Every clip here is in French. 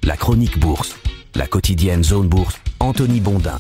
La chronique bourse, la quotidienne Zone Bourse, Anthony Bondin.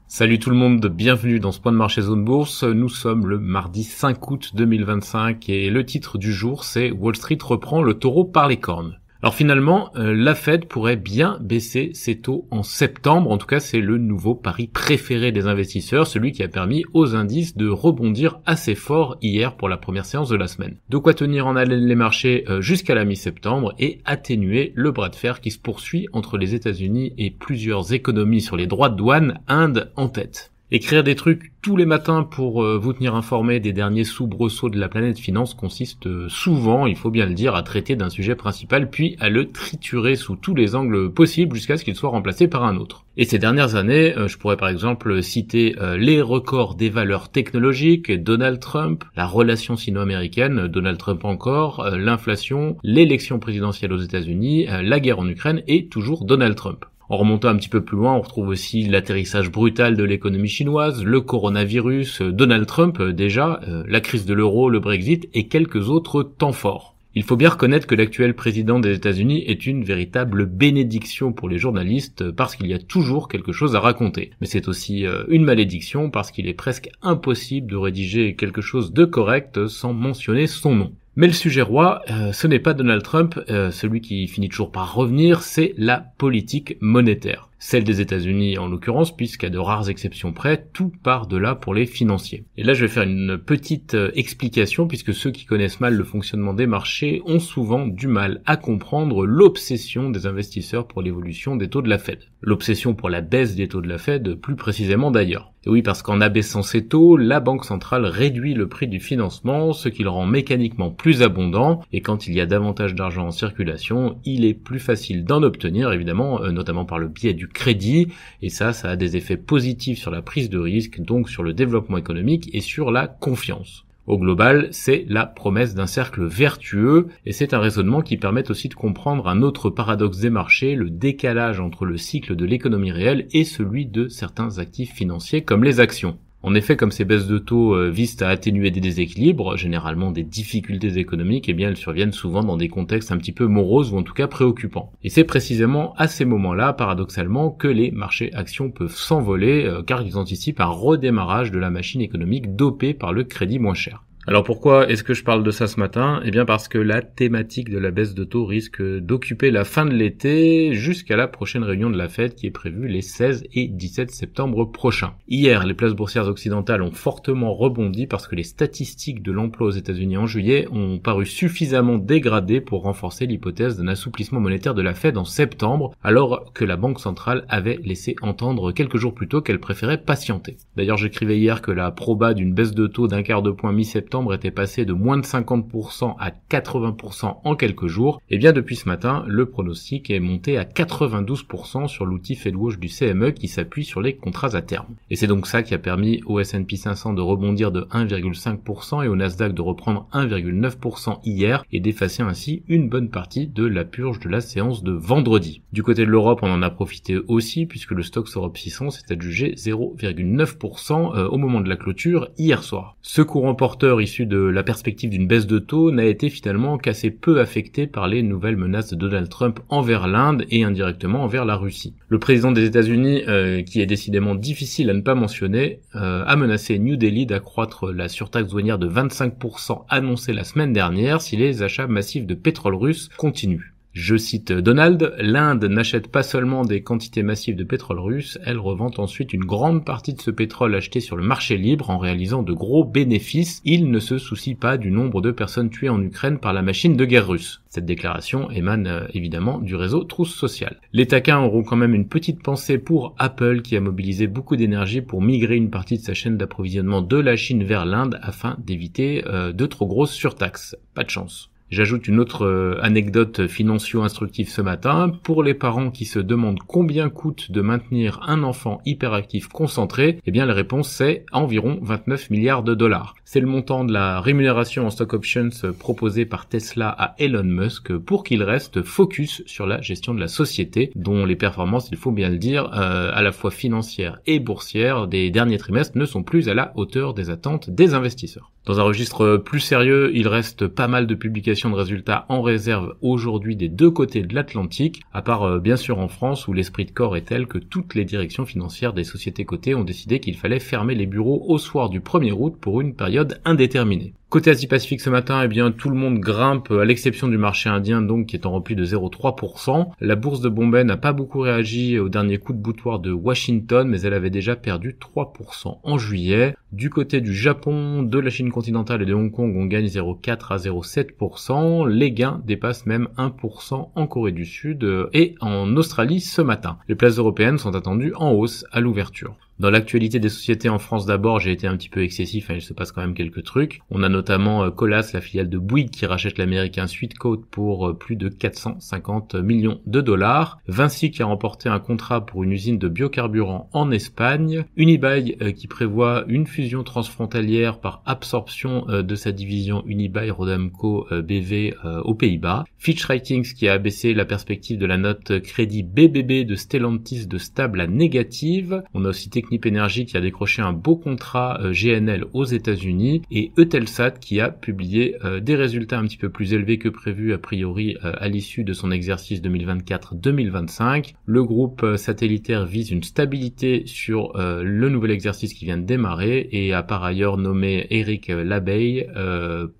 Salut tout le monde, bienvenue dans ce point de marché Zone Bourse. Nous sommes le mardi 5 août 2025 et le titre du jour c'est Wall Street reprend le taureau par les cornes. Alors finalement, la Fed pourrait bien baisser ses taux en septembre. En tout cas, c'est le nouveau pari préféré des investisseurs, celui qui a permis aux indices de rebondir assez fort hier pour la première séance de la semaine. De quoi tenir en haleine les marchés jusqu'à la mi-septembre et atténuer le bras de fer qui se poursuit entre les États-Unis et plusieurs économies sur les droits de douane, Inde en tête. Écrire des trucs tous les matins pour vous tenir informé des derniers soubresauts de la planète finance consiste souvent, il faut bien le dire, à traiter d'un sujet principal puis à le triturer sous tous les angles possibles jusqu'à ce qu'il soit remplacé par un autre. Et ces dernières années, je pourrais par exemple citer les records des valeurs technologiques, Donald Trump, la relation sino-américaine, Donald Trump encore, l'inflation, l'élection présidentielle aux États-Unis, la guerre en Ukraine et toujours Donald Trump. En remontant un petit peu plus loin, on retrouve aussi l'atterrissage brutal de l'économie chinoise, le coronavirus, Donald Trump déjà, la crise de l'euro, le Brexit et quelques autres temps forts. Il faut bien reconnaître que l'actuel président des États-Unis est une véritable bénédiction pour les journalistes parce qu'il y a toujours quelque chose à raconter. Mais c'est aussi une malédiction parce qu'il est presque impossible de rédiger quelque chose de correct sans mentionner son nom. Mais le sujet roi, ce n'est pas Donald Trump, celui qui finit toujours par revenir, c'est la politique monétaire. Celle des États-Unis en l'occurrence, puisqu'à de rares exceptions près, tout part de là pour les financiers. Et là je vais faire une petite explication, puisque ceux qui connaissent mal le fonctionnement des marchés ont souvent du mal à comprendre l'obsession des investisseurs pour l'évolution des taux de la Fed. L'obsession pour la baisse des taux de la Fed, plus précisément d'ailleurs. Et oui, parce qu'en abaissant ses taux, la Banque centrale réduit le prix du financement, ce qui le rend mécaniquement plus abondant, et quand il y a davantage d'argent en circulation, il est plus facile d'en obtenir, évidemment, notamment par le biais du crédit, et ça a des effets positifs sur la prise de risque, donc sur le développement économique et sur la confiance. Au global, c'est la promesse d'un cercle vertueux, et c'est un raisonnement qui permet aussi de comprendre un autre paradoxe des marchés, le décalage entre le cycle de l'économie réelle et celui de certains actifs financiers comme les actions. En effet, comme ces baisses de taux visent à atténuer des déséquilibres, généralement des difficultés économiques, eh bien elles surviennent souvent dans des contextes un petit peu moroses ou en tout cas préoccupants. Et c'est précisément à ces moments-là, paradoxalement, que les marchés actions peuvent s'envoler car ils anticipent un redémarrage de la machine économique dopée par le crédit moins cher. Alors pourquoi est-ce que je parle de ça ce matin ? Eh bien parce que la thématique de la baisse de taux risque d'occuper la fin de l'été jusqu'à la prochaine réunion de la Fed qui est prévue les 16 et 17 septembre prochains. Hier, les places boursières occidentales ont fortement rebondi parce que les statistiques de l'emploi aux États-Unis en juillet ont paru suffisamment dégradées pour renforcer l'hypothèse d'un assouplissement monétaire de la Fed en septembre, alors que la Banque centrale avait laissé entendre quelques jours plus tôt qu'elle préférait patienter. D'ailleurs, j'écrivais hier que la proba d'une baisse de taux d'un quart de point mi-septembre était passé de moins de 50% à 80% en quelques jours, et bien depuis ce matin, le pronostic est monté à 92% sur l'outil FedWatch du CME qui s'appuie sur les contrats à terme. Et c'est donc ça qui a permis au S&P 500 de rebondir de 1,5% et au Nasdaq de reprendre 1,9% hier et d'effacer ainsi une bonne partie de la purge de la séance de vendredi. Du côté de l'Europe, on en a profité aussi puisque le Stoxx Europe 600 s'est adjugé 0,9% au moment de la clôture hier soir. Ce courant porteur issu de la perspective d'une baisse de taux n'a été finalement qu'assez peu affecté par les nouvelles menaces de Donald Trump envers l'Inde et indirectement envers la Russie. Le président des États-Unis, qui est décidément difficile à ne pas mentionner, a menacé New Delhi d'accroître la surtaxe douanière de 25% annoncée la semaine dernière si les achats massifs de pétrole russe continuent. Je cite Donald, l'Inde n'achète pas seulement des quantités massives de pétrole russe, elle revend ensuite une grande partie de ce pétrole acheté sur le marché libre en réalisant de gros bénéfices. Il ne se soucie pas du nombre de personnes tuées en Ukraine par la machine de guerre russe. Cette déclaration émane évidemment du réseau Trousse Sociale. Les taquins auront quand même une petite pensée pour Apple qui a mobilisé beaucoup d'énergie pour migrer une partie de sa chaîne d'approvisionnement de la Chine vers l'Inde afin d'éviter de trop grosses surtaxes. Pas de chance. J'ajoute une autre anecdote financio-instructive ce matin. Pour les parents qui se demandent combien coûte de maintenir un enfant hyperactif concentré, eh bien la réponse c'est environ 29 milliards de dollars. C'est le montant de la rémunération en stock options proposée par Tesla à Elon Musk pour qu'il reste focus sur la gestion de la société, dont les performances, il faut bien le dire, à la fois financières et boursières des derniers trimestres ne sont plus à la hauteur des attentes des investisseurs. Dans un registre plus sérieux, il reste pas mal de publications publication de résultats en réserve aujourd'hui des deux côtés de l'Atlantique, à part bien sûr en France où l'esprit de corps est tel que toutes les directions financières des sociétés cotées ont décidé qu'il fallait fermer les bureaux au soir du 1er août pour une période indéterminée. Côté Asie-Pacifique ce matin, tout le monde grimpe, à l'exception du marché indien, donc, qui est en repli de 0,3%. La bourse de Bombay n'a pas beaucoup réagi au dernier coup de boutoir de Washington, mais elle avait déjà perdu 3% en juillet. Du côté du Japon, de la Chine continentale et de Hong Kong, on gagne 0,4 à 0,7%. Les gains dépassent même 1% en Corée du Sud et en Australie ce matin. Les places européennes sont attendues en hausse à l'ouverture. Dans l'actualité des sociétés en France d'abord, j'ai été un petit peu excessif, il se passe quand même quelques trucs. On a notamment Colas, la filiale de Bouygues, qui rachète l'américain Sweetcoat pour plus de 450 millions de dollars. Vinci qui a remporté un contrat pour une usine de biocarburant en Espagne. Unibail qui prévoit une fusion transfrontalière par absorption de sa division Unibail Rodamco BV aux Pays-Bas. Fitch Ratings qui a abaissé la perspective de la note crédit BBB de Stellantis de stable à négative. On a aussi Technip Energy qui a décroché un beau contrat GNL aux États-Unis et Eutelsat qui a publié des résultats un petit peu plus élevés que prévu a priori à l'issue de son exercice 2024-2025. Le groupe satellitaire vise une stabilité sur le nouvel exercice qui vient de démarrer et a par ailleurs nommé Eric Labeille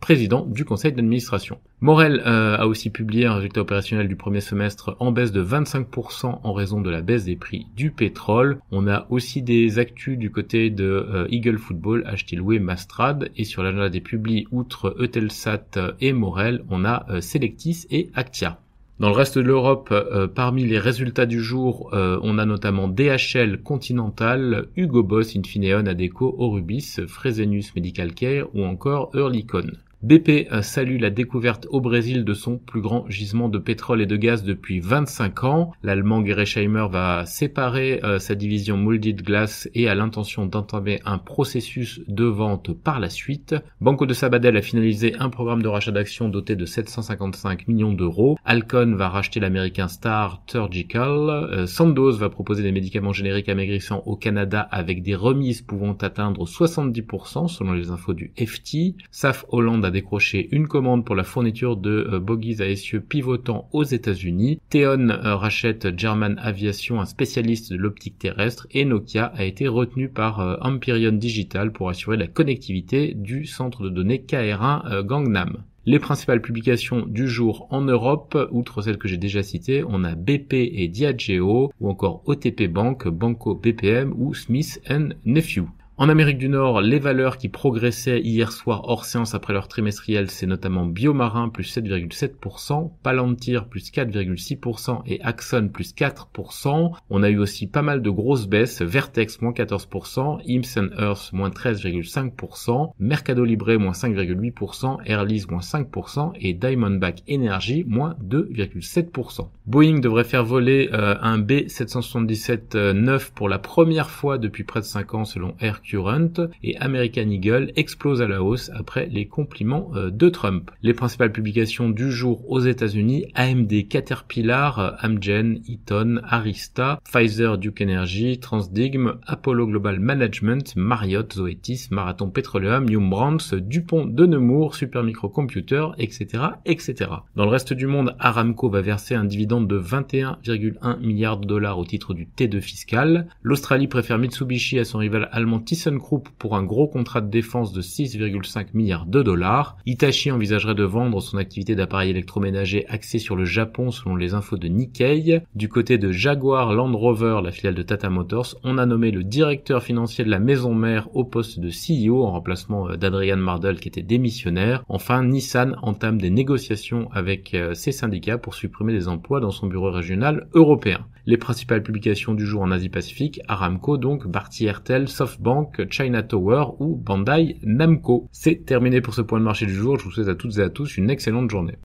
président du conseil d'administration. Morel a aussi publié un résultat opérationnel du premier semestre en baisse de 25% en raison de la baisse des prix du pétrole. On a aussi des actus du côté de Eagle Football, Ashtilway, Mastrad, et sur l'agenda des publis, outre Eutelsat et Morel, on a Selectis et Actia. Dans le reste de l'Europe, parmi les résultats du jour, on a notamment DHL Continental, Hugo Boss, Infineon, Adecco, Orubis, Fresenius Medical Care ou encore Oerlikon. BP salue la découverte au Brésil de son plus grand gisement de pétrole et de gaz depuis 25 ans. L'Allemand Gerresheimer va séparer sa division Molded Glass et a l'intention d'entamer un processus de vente par la suite. Banco de Sabadell a finalisé un programme de rachat d'actions doté de 755 millions d'euros. Alcon va racheter l'américain Star Surgical. Sandoz va proposer des médicaments génériques amaigrissants au Canada avec des remises pouvant atteindre 70% selon les infos du FT. Saf Holland a décroché une commande pour la fourniture de bogies à essieux pivotants aux États-Unis. Theon rachète German Aviation, un spécialiste de l'optique terrestre, et Nokia a été retenu par Empyrean Digital pour assurer la connectivité du centre de données KR1 Gangnam. Les principales publications du jour en Europe, outre celles que j'ai déjà citées, on a BP et Diageo, ou encore OTP Bank, Banco BPM ou Smith & Nephew. En Amérique du Nord, les valeurs qui progressaient hier soir hors séance après leur trimestriel, c'est notamment Biomarin plus 7,7%, Palantir plus 4,6% et Axon plus 4%. On a eu aussi pas mal de grosses baisses, Vertex moins 14%, Imsen Earth moins 13,5%, Mercado Libre moins 5,8%, Airlease moins 5% et Diamondback Energy moins 2,7%. Boeing devrait faire voler un B777-9 pour la première fois depuis près de 5 ans selon Air Current, et American Eagle explose à la hausse après les compliments de Trump. Les principales publications du jour aux États-Unis, AMD, Caterpillar, Amgen, Eaton, Arista, Pfizer, Duke Energy, Transdigm, Apollo Global Management, Marriott, Zoetis, Marathon Petroleum, Yum Brands, Dupont de Nemours, Supermicrocomputer, etc., etc. Dans le reste du monde, Aramco va verser un dividende de 21,1 milliards de dollars au titre du T2 fiscal. L'Australie préfère Mitsubishi à son rival allemand ThyssenKrupp pour un gros contrat de défense de 6,5 milliards de dollars. Hitachi envisagerait de vendre son activité d'appareils électroménagers axée sur le Japon selon les infos de Nikkei. Du côté de Jaguar Land Rover, la filiale de Tata Motors, on a nommé le directeur financier de la maison mère au poste de CEO en remplacement d'Adrian Mardell qui était démissionnaire. Enfin, Nissan entame des négociations avec ses syndicats pour supprimer des emplois dans son bureau régional européen. Les principales publications du jour en Asie-Pacifique, Aramco donc, Bharti Airtel, SoftBank, China Tower ou Bandai Namco. C'est terminé pour ce point de marché du jour, je vous souhaite à toutes et à tous une excellente journée.